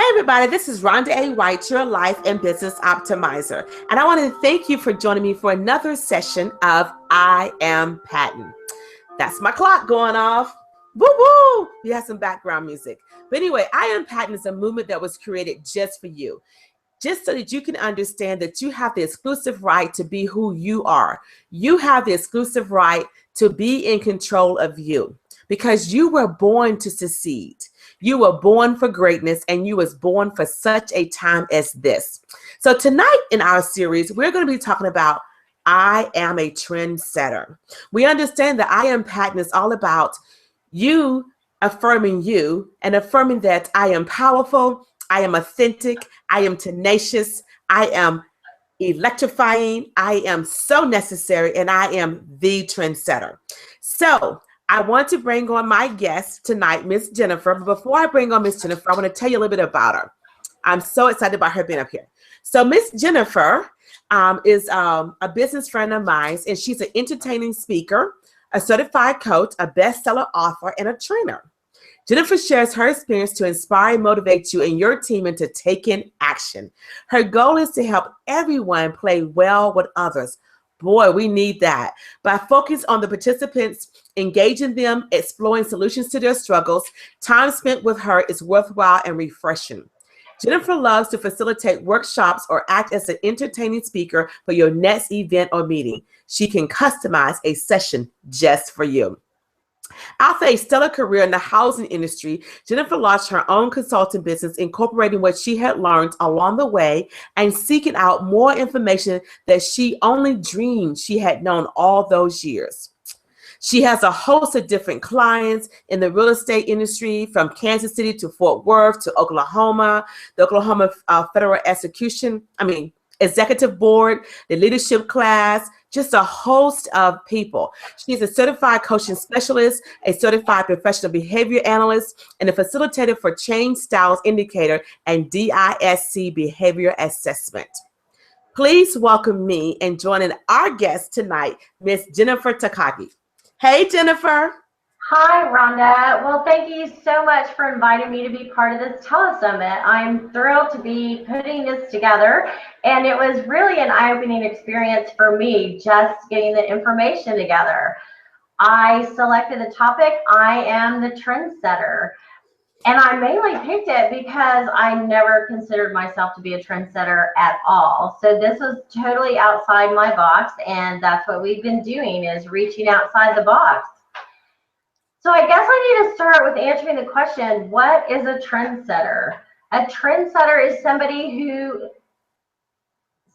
everybody, this is Rhonda A. White, your life and business optimizer. And I want to thank you for joining me for another session of I Am P.A.T.E.N.T. That's my clock going off. Woo woo! You have some background music. But anyway, I Am P.A.T.E.N.T is a movement that was created just for you. Just so that you can understand that you have the exclusive right to be who you are. You have the exclusive right to be in control of you because you were born to succeed. You were born for greatness and you was born for such a time as this. So tonight in our series, we're going to be talking about I am a trendsetter. We understand that I Am P.A.T.E.N.T is all about you affirming you and affirming that I am powerful, I am authentic, I am tenacious, I am electrifying, I am so necessary, and I am the trendsetter. So I want to bring on my guest tonight, Miss Jennifer. But before I bring on Miss Jennifer, I want to tell you a little bit about her. I'm so excited about her being up here. So Miss Jennifer is a business friend of mine, and she's an entertaining speaker, a certified coach, a bestseller author, and a trainer. Jennifer shares her experience to inspire and motivate you and your team into taking action. Her goal is to help everyone play well with others. Boy, we need that. By focusing on the participants, engaging them, exploring solutions to their struggles, time spent with her is worthwhile and refreshing. Jennifer loves to facilitate workshops or act as an entertaining speaker for your next event or meeting. She can customize a session just for you. After a stellar career in the housing industry, Jennifer launched her own consulting business, incorporating what she had learned along the way and seeking out more information that she only dreamed she had known all those years. She has a host of different clients in the real estate industry, from Kansas City to Fort Worth to Oklahoma, the Oklahoma Federal Executive Board, the leadership class, just a host of people. She's a certified coaching specialist, a certified professional behavior analyst, and a facilitator for Change Styles Indicator and DISC Behavior Assessment. Please welcome me and joining our guest tonight, Miss Jennifer Takagi. Hey, Jennifer. Hi, Rhonda. Well, thank you so much for inviting me to be part of this telesummit. I'm thrilled to be putting this together, and it was really an eye-opening experience for me just getting the information together. I selected the topic, I am the trendsetter, and I mainly picked it because I never considered myself to be a trendsetter at all. So this was totally outside my box, and that's what we've been doing, is reaching outside the box. So I guess I need to start with answering the question, what is a trendsetter? A trendsetter is somebody who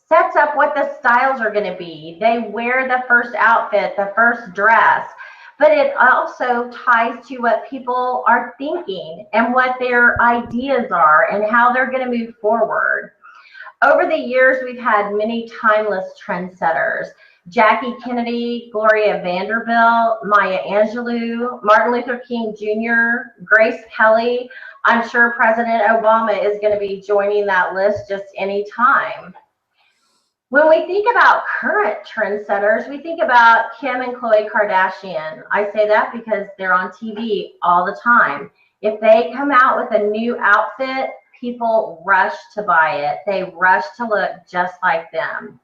sets up what the styles are going to be. They wear the first outfit, the first dress, but it also ties to what people are thinking and what their ideas are and how they're going to move forward. Over the years, we've had many timeless trendsetters. Jackie Kennedy, Gloria Vanderbilt, Maya Angelou, Martin Luther King Jr., Grace Kelly. I'm sure President Obama is going to be joining that list just any time. When we think about current trendsetters, we think about Kim and Khloe Kardashian. I say that because they're on TV all the time. If they come out with a new outfit, people rush to buy it. They rush to look just like them.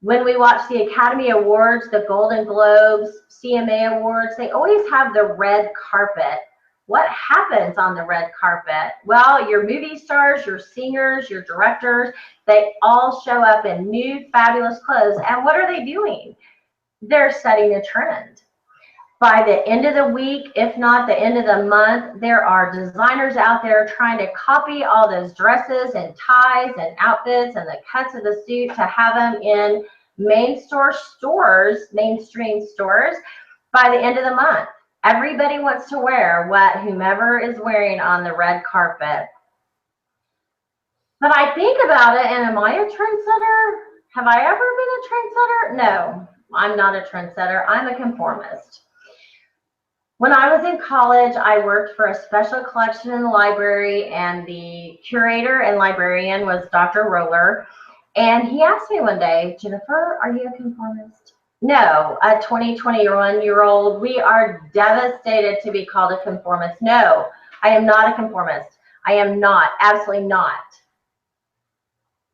When we watch the Academy Awards, the Golden Globes, CMA Awards, they always have the red carpet. What happens on the red carpet? Well, your movie stars, your singers, your directors, they all show up in new, fabulous clothes. And what are they doing? They're setting a trend. By the end of the week, if not the end of the month, there are designers out there trying to copy all those dresses and ties and outfits and the cuts of the suit to have them in mainstream stores by the end of the month. Everybody wants to wear what whomever is wearing on the red carpet. But I think about it, and am I a trendsetter? Have I ever been a trendsetter? No, I'm not a trendsetter. I'm a conformist. When I was in college, I worked for a special collection in the library, and the curator and librarian was Dr. Roller. And he asked me one day, Jennifer, are you a conformist? No, a 21-year-old. We are devastated to be called a conformist. No, I am not a conformist. I am not, absolutely not.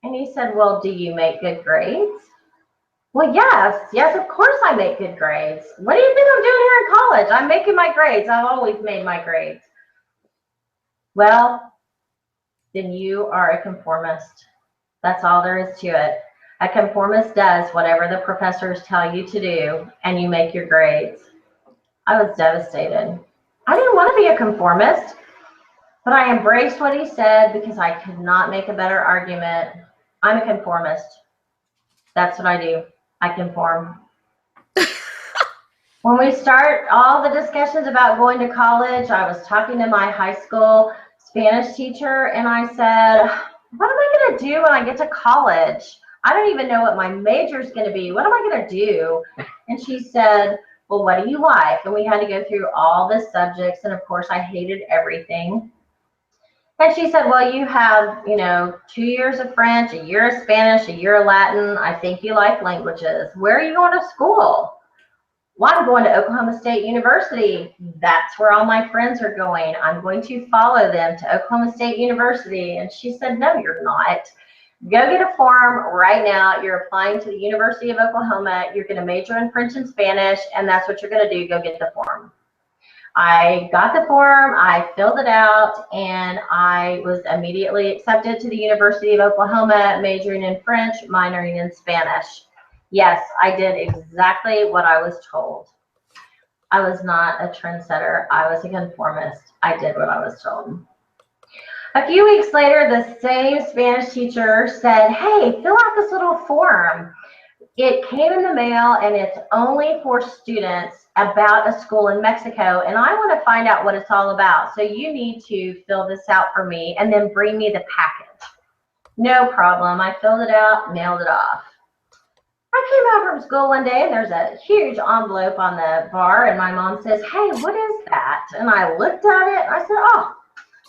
And he said, well, do you make good grades? Well, yes, of course I make good grades. What do you think I'm doing here in college? I'm making my grades. I've always made my grades. Well, then you are a conformist. That's all there is to it. A conformist does whatever the professors tell you to do, and you make your grades. I was devastated. I didn't want to be a conformist, but I embraced what he said because I could not make a better argument. I'm a conformist. That's what I do. I conform. When we start all the discussions about going to college, I was talking to my high school Spanish teacher, and I said, what am I going to do when I get to college? I don't even know what my major is going to be. What am I going to do? And she said, well, what do you like? And we had to go through all the subjects, and of course, I hated everything. And she said, well, you have, 2 years of French, a year of Spanish, a year of Latin. I think you like languages. Where are you going to school? Well, I'm going to Oklahoma State University. That's where all my friends are going. I'm going to follow them to Oklahoma State University. And she said, no, you're not. Go get a form right now. You're applying to the University of Oklahoma. You're going to major in French and Spanish, and that's what you're going to do. Go get the form. I got the form, I filled it out, and I was immediately accepted to the University of Oklahoma, majoring in French, minoring in Spanish. Yes, I did exactly what I was told. I was not a trendsetter. I was a conformist. I did what I was told. A few weeks later, the same Spanish teacher said, hey, fill out this little form. It came in the mail, and it's only for students about a school in Mexico, and I want to find out what it's all about. So you need to fill this out for me and then bring me the packet. No problem. I filled it out, mailed it off. I came out from school one day, and there's a huge envelope on the bar, and my mom says, hey, what is that? And I looked at it, and I said, oh,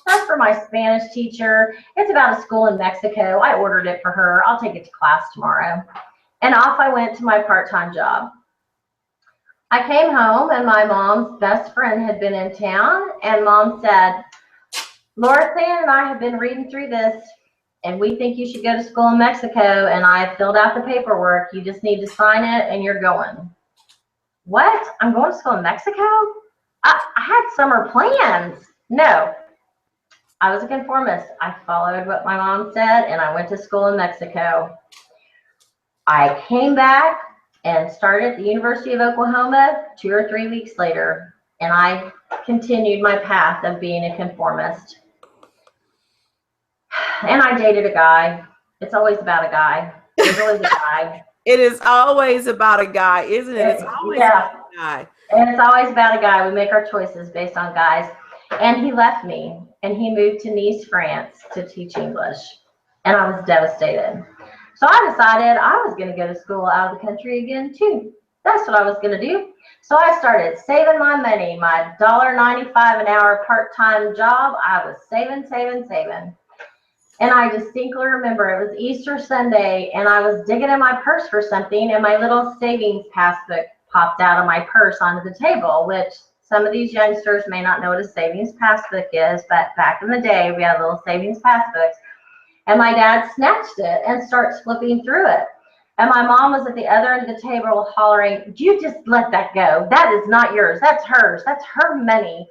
that's for my Spanish teacher. It's about a school in Mexico. I ordered it for her. I'll take it to class tomorrow. And off I went to my part-time job. I came home, and my mom's best friend had been in town, and Mom said, Laura Sand and I have been reading through this, and we think you should go to school in Mexico, and I filled out the paperwork. You just need to sign it, and you're going. What? I'm going to school in Mexico? I had summer plans. No. I was a conformist. I followed what my mom said, and I went to school in Mexico. I came back and started at the University of Oklahoma 2 or 3 weeks later, and I continued my path of being a conformist. And I dated a guy. It's always about a guy. It's always a guy. It is always about a guy, isn't it? It's always about a guy. And it's always about a guy. We make our choices based on guys. And he left me, and he moved to Nice, France to teach English. And I was devastated. So I decided I was going to go to school out of the country again, too. That's what I was going to do. So I started saving my money, my $1.95 an hour part-time job. I was saving. And I distinctly remember it was Easter Sunday, and I was digging in my purse for something, and my little savings passbook popped out of my purse onto the table, which some of these youngsters may not know what a savings passbook is, but back in the day, we had little savings passbooks. And my dad snatched it and starts flipping through it. And my mom was at the other end of the table hollering, you just let that go. That is not yours. That's hers. That's her money.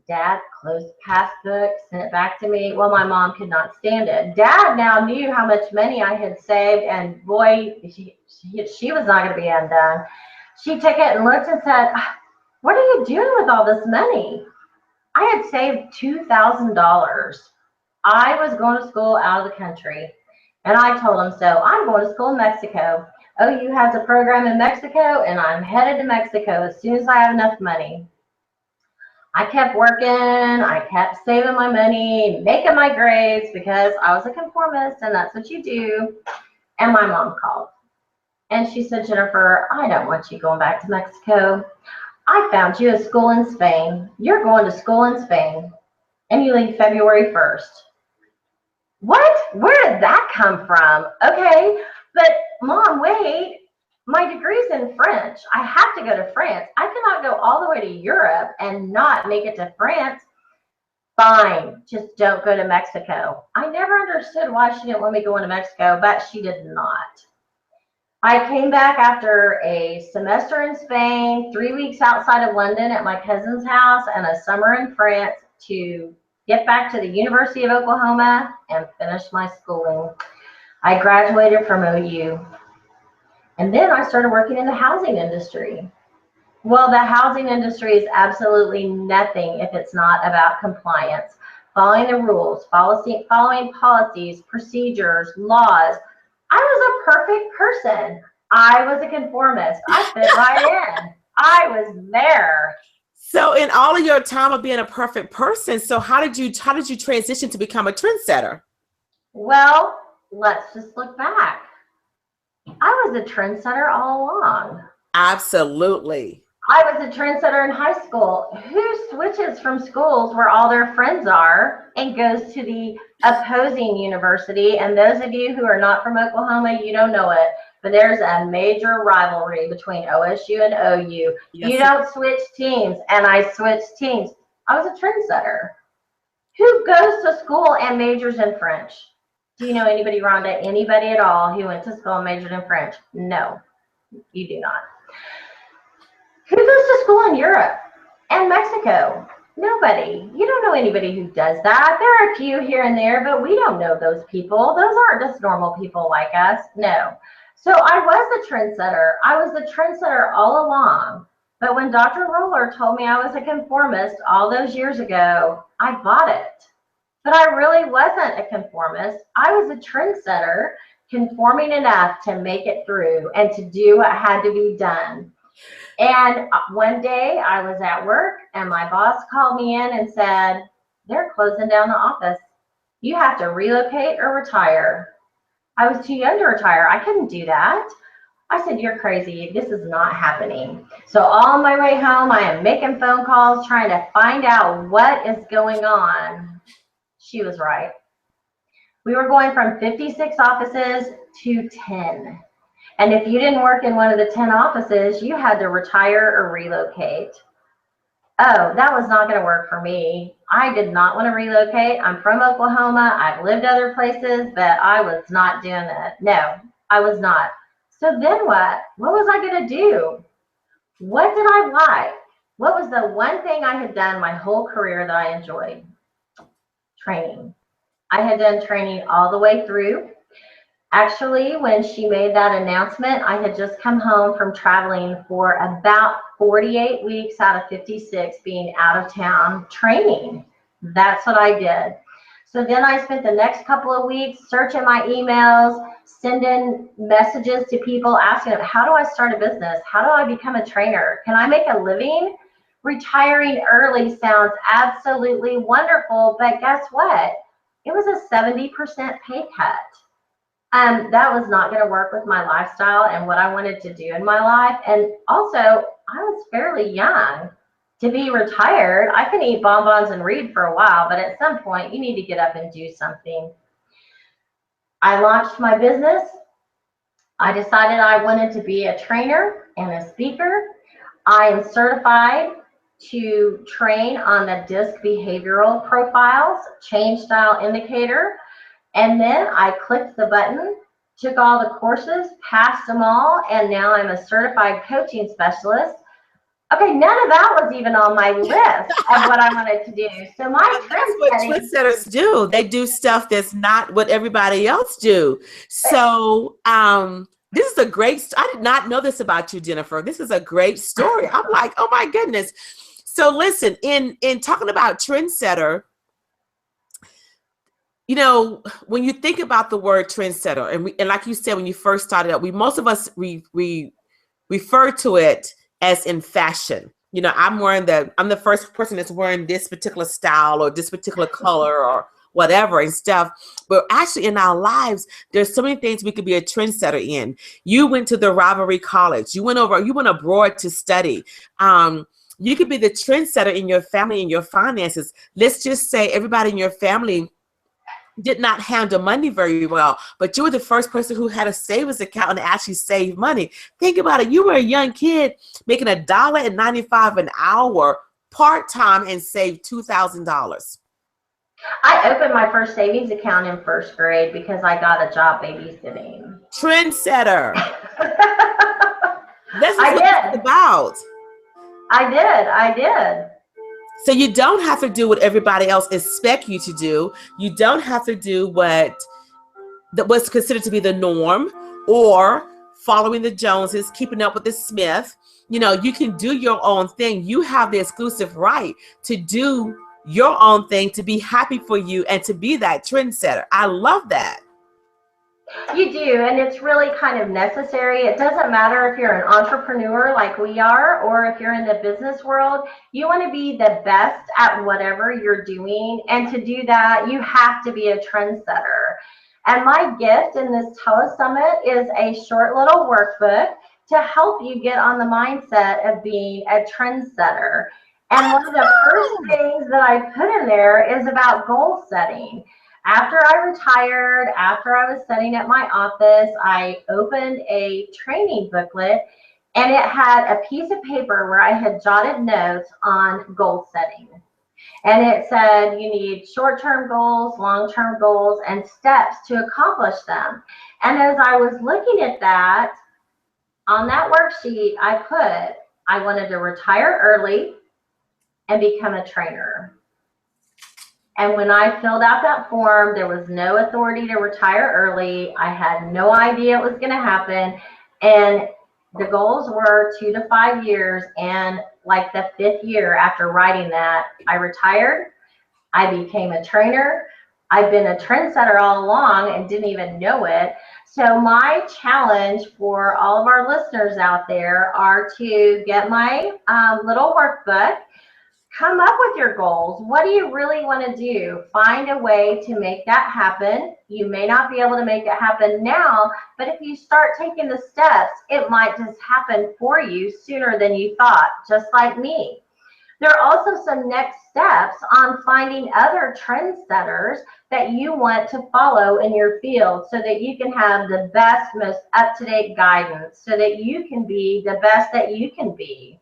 Dad closed the passbook, sent it back to me. Well, my mom could not stand it. Dad now knew how much money I had saved, and boy, she was not going to be undone. She took it and looked and said, what are you doing with all this money? I had saved $2,000. I was going to school out of the country, and I told him so. I'm going to school in Mexico. OU has a program in Mexico, and I'm headed to Mexico as soon as I have enough money. I kept working. I kept saving my money, making my grades because I was a conformist, and that's what you do. And my mom called, and she said, Jennifer, I don't want you going back to Mexico. I found you a school in Spain. You're going to school in Spain, and you leave February 1st. What? Where did that come from? Okay, but Mom, wait. My degree's in French. I have to go to France. I cannot go all the way to Europe and not make it to France. Fine, just don't go to Mexico. I never understood why she didn't want me going to Mexico, but she did not. I came back after a semester in Spain, 3 weeks outside of London at my cousin's house, and a summer in France to get back to the University of Oklahoma and finish my schooling. I graduated from OU. And then I started working in the housing industry. Well, the housing industry is absolutely nothing if it's not about compliance, following the rules, following policies, procedures, laws. I was a perfect person. I was a conformist. I fit right in. I was there. So in all of your time of being a perfect person, so how did you transition to become a trendsetter? Well, let's just look back. I was a trendsetter all along. Absolutely. I was a trendsetter in high school. Who switches from schools where all their friends are and goes to the opposing university? And those of you who are not from Oklahoma, you don't know it, but there's a major rivalry between OSU and OU. Yes. You don't switch teams, and I switched teams. I was a trendsetter. Who goes to school and majors in French? Do you know anybody, Rhonda? Anybody at all who went to school and majored in French? No, you do not. Who goes to school in Europe and Mexico? Nobody. You don't know anybody who does that. There are a few here and there, but we don't know those people. Those aren't just normal people like us. No. So I was a trendsetter. I was a trendsetter all along. But when Dr. Roller told me I was a conformist all those years ago, I bought it. But I really wasn't a conformist. I was a trendsetter, conforming enough to make it through and to do what had to be done. And one day I was at work and my boss called me in and said, they're closing down the office. You have to relocate or retire. I was too young to retire. I couldn't do that. I said, you're crazy. This is not happening. So on my way home, I am making phone calls, trying to find out what is going on. She was right. We were going from 56 offices to 10. And if you didn't work in one of the 10 offices, you had to retire or relocate. Oh, that was not going to work for me. I did not want to relocate. I'm from Oklahoma. I've lived other places, but I was not doing it. No, I was not. So then what? What was I going to do? What did I like? What was the one thing I had done my whole career that I enjoyed? Training. I had done training all the way through. Actually, when she made that announcement, I had just come home from traveling for about 48 weeks out of 56 being out of town training. That's what I did. So then I spent the next couple of weeks searching my emails, sending messages to people asking them, how do I start a business? How do I become a trainer? Can I make a living? Retiring early sounds absolutely wonderful, but guess what? It was a 70% pay cut. That was not going to work with my lifestyle and what I wanted to do in my life. And also, I was fairly young to be retired. I can eat bonbons and read for a while, but at some point, you need to get up and do something. I launched my business. I decided I wanted to be a trainer and a speaker. I am certified to train on the DISC behavioral profiles, change style indicator. And then I clicked the button, took all the courses, passed them all, and now I'm a certified coaching specialist. Okay, none of that was even on my list of what I wanted to do. So that's what trendsetters do. They do stuff that's not what everybody else do. So this is a great, I did not know this about you, Jennifer. This is a great story. I'm like, oh my goodness. So listen, in talking about trendsetter, you know, when you think about the word trendsetter, and like you said, when you first started out, most of us refer to it as in fashion. You know, I'm the first person that's wearing this particular style or this particular color or whatever and stuff. But actually in our lives, there's so many things we could be a trendsetter in. You went to the rivalry college. You went abroad to study. You could be the trendsetter in your family and your finances. Let's just say everybody in your family did not handle money very well, but you were the first person who had a savings account and actually saved money. Think about it. You were a young kid making $1.95 an hour part-time and saved $2,000. I opened my first savings account in first grade because I got a job babysitting. Trendsetter. This is I what this is did. about. I did. So you don't have to do what everybody else expect you to do. You don't have to do what's considered to be the norm, or following the Joneses, keeping up with the Smith. You can do your own thing. You have the exclusive right to do your own thing, to be happy for you, and to be that trendsetter. I love that. You do, and it's really kind of necessary. It doesn't matter if you're an entrepreneur like we are, or if you're in the business world. You want to be the best at whatever you're doing, and to do that, you have to be a trendsetter. And my gift in this telesummit is a short little workbook to help you get on the mindset of being a trendsetter. And one of the first Oh, things that I put in there is about goal setting. After I retired, after I was sitting at my office, I opened a training booklet, and it had a piece of paper where I had jotted notes on goal setting. And it said you need short-term goals, long-term goals, and steps to accomplish them. And as I was looking at that, on that worksheet, I put I wanted to retire early and become a trainer. And when I filled out that form, there was no authority to retire early. I had no idea it was going to happen. And the goals were 2 to 5 years. And like the fifth year after writing that, I retired. I became a trainer. I've been a trendsetter all along and didn't even know it. So my challenge for all of our listeners out there are to get my little workbook. Come up with your goals. What do you really want to do? Find a way to make that happen. You may not be able to make it happen now, but if you start taking the steps, it might just happen for you sooner than you thought, just like me. There are also some next steps on finding other trendsetters that you want to follow in your field so that you can have the best, most up-to-date guidance, so that you can be the best that you can be.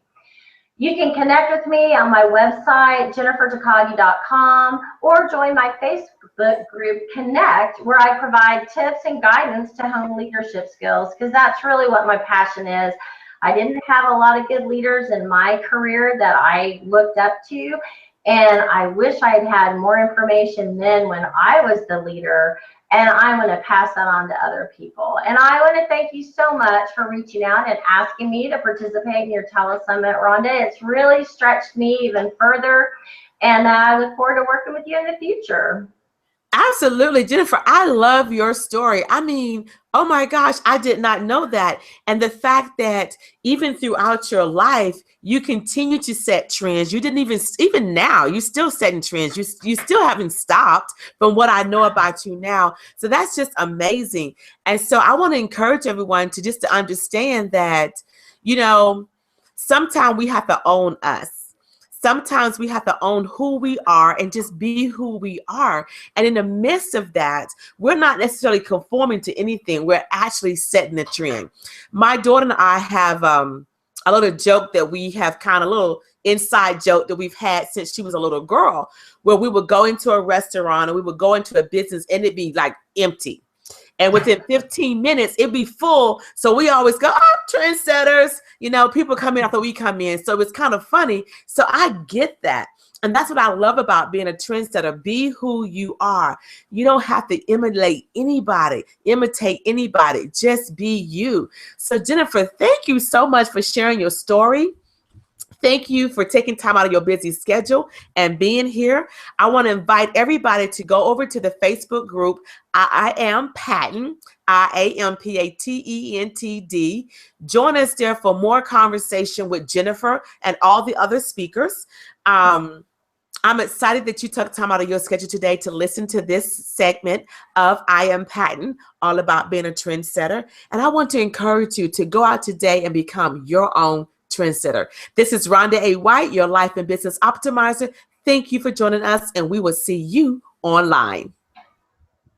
You can connect with me on my website, jennifertakagi.com, or join my Facebook group, Connect, where I provide tips and guidance to hone leadership skills, because that's really what my passion is. I didn't have a lot of good leaders in my career that I looked up to, and I wish I had had more information then when I was the leader, and I want to pass that on to other people. And I want to thank you so much for reaching out and asking me to participate in your telesummit, Rhonda. It's really stretched me even further, and I look forward to working with you in the future. absolutely, Jennifer. I love your story. I mean, oh my gosh, I did not know that. And the fact that even throughout your life, you continue to set trends. You didn't even now, you still setting trends. You still haven't stopped from what I know about you now. So that's just amazing. And so I want to encourage everyone to understand that, you know, sometimes we have to own us. Sometimes we have to own who we are and just be who we are. And in the midst of that, we're not necessarily conforming to anything. We're actually setting the trend. My daughter and I have a little joke that we have, kind of little inside joke that we've had since she was a little girl, where we would go into a restaurant or we would go into a business and it'd be like empty. And within 15 minutes, it'd be full. So we always go, oh, trendsetters. People come in after we come in. So it's kind of funny. So I get that. And that's what I love about being a trendsetter. Be who you are. You don't have to imitate anybody. Just be you. So Jennifer, thank you so much for sharing your story. Thank you for taking time out of your busy schedule and being here. I want to invite everybody to go over to the Facebook group, I Am P.A.T.E.N.T, IAMPATENTD. Join us there for more conversation with Jennifer and all the other speakers. I'm excited that you took time out of your schedule today to listen to this segment of I Am P.A.T.E.N.T, all about being a trendsetter. And I want to encourage you to go out today and become your own trendsetter. This is Rhonda A. White, your life and business optimizer. Thank you for joining us, and we will see you online.